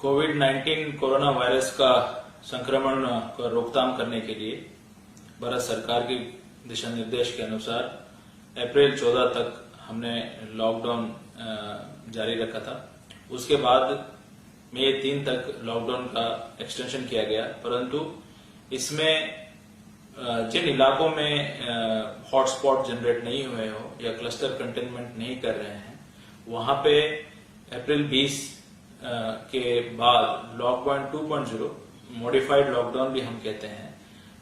कोविड-19 corona virus का संक्रमण को रोकथाम करने के लिए भारत सरकार के दिशा निर्देश के अनुसार अप्रैल 14 तक हमने लॉकडाउन जारी रखा था। उसके बाद मई 3 तक लॉकडाउन का एक्सटेंशन किया गया, परंतु इसमें जिन इलाकों में हॉटस्पॉट जनरेट नहीं हुए हो या क्लस्टर कंटेनमेंट नहीं कर रहे हैं, वहां पे अप्रैल 20 के बाद लॉकडाउन 2.0 मॉडिफाइड लॉकडाउन भी हम कहते हैं,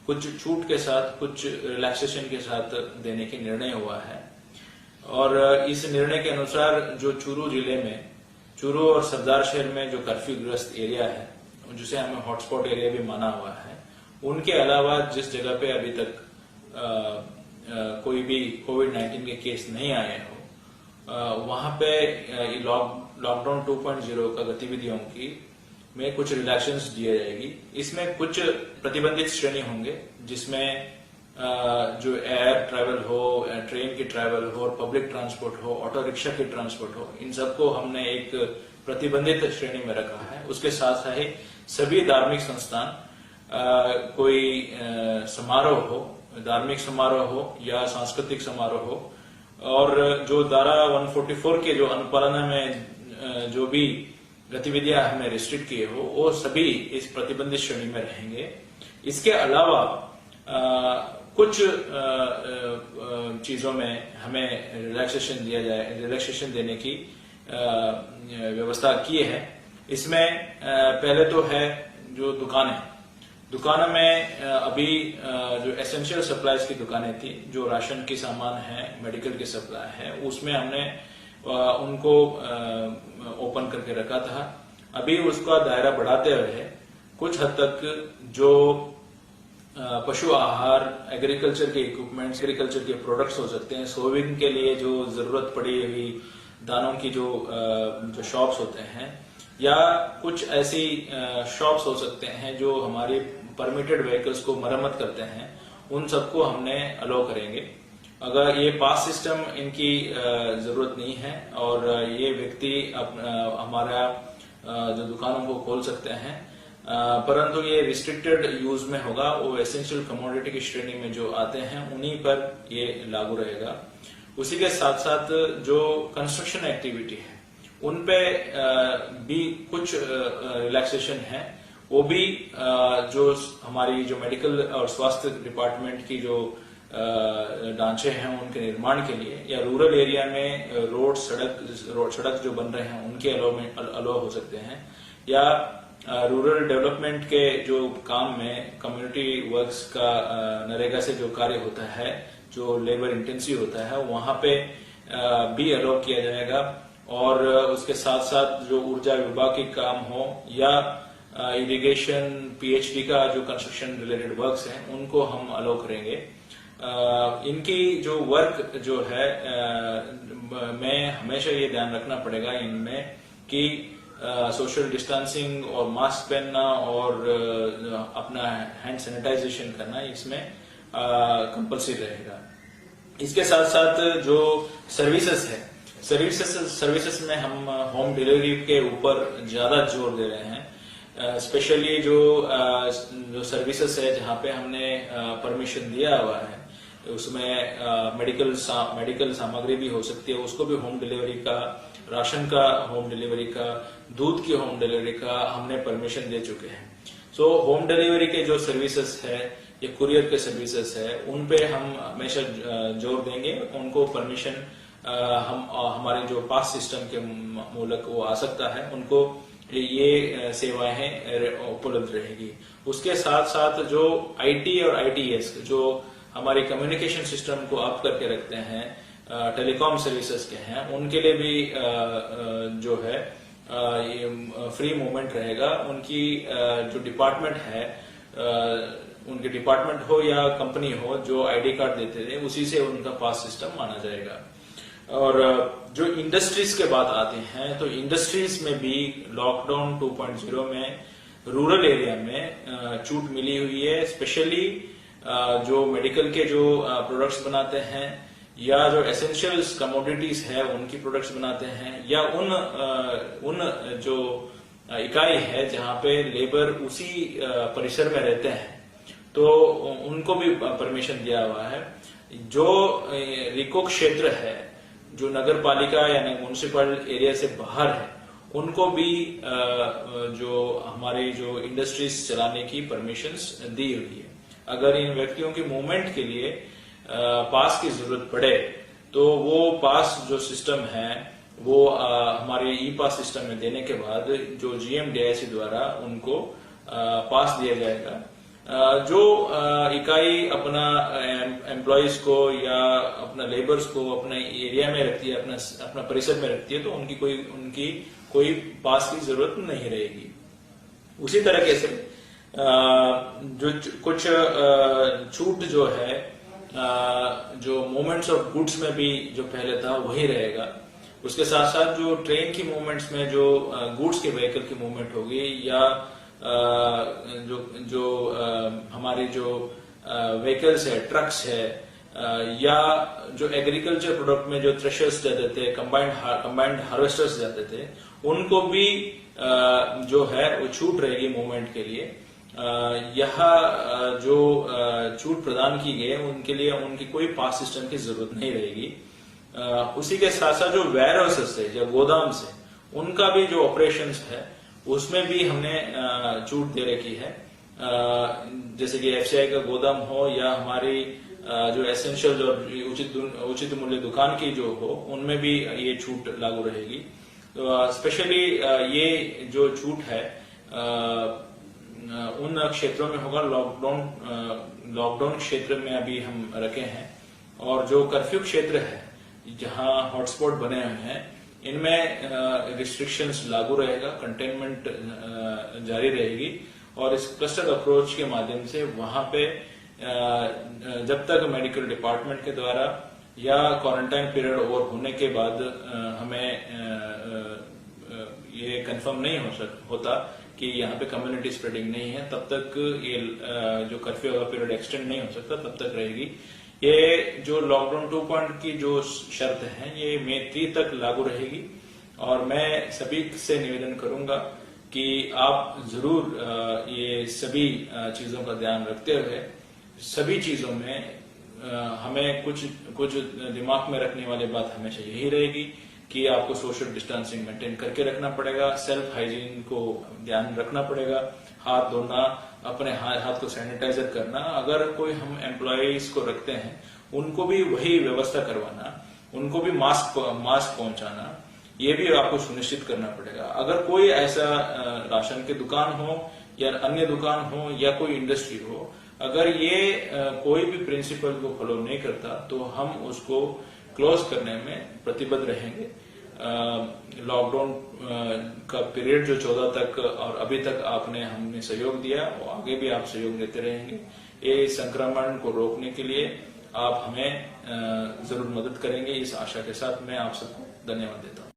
कुछ छूट के साथ, कुछ रिलैक्सेशन के साथ देने के निर्णय हुआ है। और इस निर्णय के अनुसार जो चूरू जिले में, चूरू और सरदार शहर में जो कर्फ्यू ग्रस्त एरिया है, जिसे हमें हॉटस्पॉट एरिया भी माना हुआ है, उनके अलावा जिस जगह पे अभी तक कोई भी कोविड-19 के केस नहीं आए हो, वहां पे लॉकडाउन 2.0 का गतिविधियों की में कुछ रिलैक्शंस दिए जाएगी। इसमें कुछ प्रतिबंधित श्रेणी होंगे, जिसमें जो एयर ट्रैवल हो, ट्रेन की ट्रैवल हो, और पब्लिक ट्रांसपोर्ट हो, ऑटो रिक्शा की ट्रांसपोर्ट हो, इन सबको हमने एक प्रतिबंधित श्रेणी में रखा है। उसके साथ ही सभी धार्मिक संस्थान, कोई समारोह हो, धार्मिक समारोह हो या सांस्कृतिक समारोह हो, और जो धारा 144 के जो अनुपालन में जो भी गतिविधियां हमने रिस्ट्रिक्ट किए हो, वो सभी इस प्रतिबंधित श्रेणी में रहेंगे। इसके अलावा कुछ चीजों में हमें रिलैक्सेशन देने की व्यवस्था की है। इसमें पहले तो है जो दुकानों में अभी जो एसेंशियल सप्लाईज की दुकानें थी, जो राशन की सामान है, मेडिकल की सप्लाई है, उसमें हमने उनको ओपन करके रखा था। अभी उसका दायरा बढ़ाते हुए कुछ हद तक जो पशु आहार, एग्रीकल्चर के इक्विपमेंट्स, एग्रीकल्चर के प्रोडक्ट्स हो सकते हैं, सोयाबीन के लिए जो जरूरत पड़ी हुई दानों की जो शॉप्स होते हैं, या कुछ ऐसी शॉप्स हो सकते हैं जो हमारी परमिटेड व्हीकल्स को मरम्मत करते हैं, उन सबको हमने अलाउ करेंगे। अगर ये पास सिस्टम इनकी जरूरत नहीं है और ये व्यक्ति हमारा जो दुकानों को खोल सकते हैं, परंतु ये रिस्ट्रिक्टेड यूज में होगा। वो एसेंशियल कमोडिटी की श्रेणी में जो आते हैं, उन्हीं पर ये लागू रहेगा। उसी के साथ साथ जो कंस्ट्रक्शन एक्टिविटी है, उनपे भी कुछ रिलैक्सेशन है। वो भी जो हमारी जो मेडिकल और स्वास्थ्य डिपार्टमेंट की जो ढांचे हैं, उनके निर्माण के लिए, या रूरल एरिया में रोड सड़क जो बन रहे हैं, उनके अलाउ हो सकते हैं, या रूरल डेवलपमेंट के जो काम में कम्युनिटी वर्क्स का नरेगा से जो कार्य होता है, जो लेबर इंटेंसिव होता है, वहां पे भी अलाउ किया जाएगा। और उसके साथ साथ जो ऊर्जा विभाग के काम हो या इरिगेशन, पीएचडी का जो कंस्ट्रक्शन रिलेटेड वर्क्स हैं, उनको हम अलाउ करेंगे। इनकी जो वर्क जो है, में हमेशा ये ध्यान रखना पड़ेगा इनमें कि सोशल डिस्टेंसिंग और मास्क पहनना और अपना हैंड सैनिटाइजेशन करना इसमें कंपल्सरी रहेगा। इसके साथ साथ जो सर्विसेज है, सर्विसेज में हम होम डिलीवरी के ऊपर ज्यादा जोर दे रहे हैं। स्पेशली जो सर्विसेज है जहां पे हमने परमिशन दिया हुआ है, उसमें मेडिकल सामग्री भी हो सकती है, उसको भी होम डिलीवरी का, राशन का होम डिलीवरी का, दूध की होम डिलीवरी का हमने परमिशन दे चुके हैं। सो होम डिलीवरी के जो सर्विसेज है या कुरियर के सर्विसेज है, उन पे हम हमेशा जोर देंगे। उनको परमिशन हमारे जो पास सिस्टम के मूलक वो आ सकता है, उनको ये सेवाएं उपलब्ध रहेगी। उसके साथ साथ जो आईटी और आईटीएस जो हमारी कम्युनिकेशन सिस्टम को अप करके रखते हैं, टेलीकॉम सर्विसेज के हैं, उनके लिए भी जो है ये फ्री मूवमेंट रहेगा। उनकी जो डिपार्टमेंट है, उनके डिपार्टमेंट हो या कंपनी हो, जो आईडी कार्ड देते थे, उसी से उनका पास सिस्टम माना जाएगा। और जो इंडस्ट्रीज के बात आते हैं, तो इंडस्ट्रीज में भी लॉकडाउन 2.0 में रूरल एरिया में छूट मिली हुई है। स्पेशली जो मेडिकल के जो प्रोडक्ट्स बनाते हैं, या जो एसेंशियल कमोडिटीज है उनकी प्रोडक्ट्स बनाते हैं, या उन जो इकाई है जहां पे लेबर उसी परिसर में रहते हैं, तो उनको भी परमिशन दिया हुआ है। जो रिको क्षेत्र है, जो नगर पालिका यानी म्युनिसिपल एरिया से बाहर है, उनको भी जो हमारे जो इंडस्ट्रीज चलाने की परमिशंस दी हुई है। अगर इन व्यक्तियों की मूवमेंट के लिए पास की जरूरत पड़े तो वो पास जो सिस्टम है वो हमारे ई पास सिस्टम में देने के बाद जो GMDIC द्वारा उनको पास दिया जाएगा। जो इकाई अपना एम्प्लॉयज को या अपना लेबर्स को अपने एरिया में रखती है, अपना परिसर में रखती है, तो उनकी कोई पास की जरूरत नहीं रहेगी। उसी तरीके से जो कुछ छूट जो है, जो मूवमेंट्स ऑफ गुड्स में भी जो पहले था वही रहेगा। उसके साथ साथ जो ट्रेन की मूवमेंट्स में जो गुड्स के व्हीकल की मूवमेंट होगी, या जो हमारे जो व्हीकल्स है, ट्रक्स है, या जो एग्रीकल्चर प्रोडक्ट में जो थ्रेशर्स जाते थे, कंबाइंड हार्वेस्टर्स जाते थे, उनको भी जो है वो छूट रहेगी मूवमेंट के लिए। यह जो छूट प्रदान की गई है उनके लिए उनकी कोई पास सिस्टम की जरूरत नहीं रहेगी। उसी के साथ साथ जो वेयर हाउसेस है या गोदाम से, उनका भी जो ऑपरेशंस है उसमें भी हमने छूट दे रखी है। जैसे कि FCI का गोदाम हो या हमारी जो एसेंशियल और उचित मूल्य दुकान की जो हो, उनमें भी ये छूट लागू रहेगी। तो स्पेशली ये जो छूट है उन क्षेत्रों में होगा, लॉकडाउन क्षेत्र में अभी हम रखे हैं, और जो कर्फ्यू क्षेत्र है जहां हॉटस्पॉट बने हुए हैं, इनमें रिस्ट्रिक्शंस लागू रहेगा, कंटेनमेंट जारी रहेगी। और इस क्लस्टर अप्रोच के माध्यम से वहां पे जब तक मेडिकल डिपार्टमेंट के द्वारा या क्वारंटाइन पीरियड ओवर होने के बाद हमें ये कंफर्म नहीं होता कि यहाँ पे कम्युनिटी स्प्रेडिंग नहीं है, तब तक ये जो कर्फ्यू का पीरियड एक्सटेंड नहीं हो सकता, तब तक रहेगी। ये जो लॉकडाउन 2 की जो शर्त है ये मई 3 तक लागू रहेगी। और मैं सभी से निवेदन करूंगा कि आप जरूर ये सभी चीजों का ध्यान रखते हुए, सभी चीजों में हमें कुछ दिमाग में रखने वाली बात हमेशा यही रहेगी कि आपको सोशल डिस्टेंसिंग मेंटेन करके रखना पड़ेगा, सेल्फ हाइजीन को ध्यान रखना पड़ेगा, हाथ धोना, अपने हाथ को सैनिटाइजर करना। अगर कोई हम एम्प्लॉयज को रखते हैं उनको भी वही व्यवस्था करवाना, उनको भी मास्क पहुंचाना, ये भी आपको सुनिश्चित करना पड़ेगा। अगर कोई ऐसा राशन की दुकान हो या अन्य दुकान हो या कोई इंडस्ट्री हो, अगर ये कोई भी प्रिंसिपल को फॉलो नहीं करता तो हम उसको क्लोज करने में प्रतिबद्ध रहेंगे। लॉकडाउन का पीरियड जो 14 तक और अभी तक हमने सहयोग दिया, वो आगे भी आप सहयोग देते रहेंगे। ये संक्रमण को रोकने के लिए आप हमें जरूर मदद करेंगे, इस आशा के साथ मैं आप सबको धन्यवाद देता हूँ।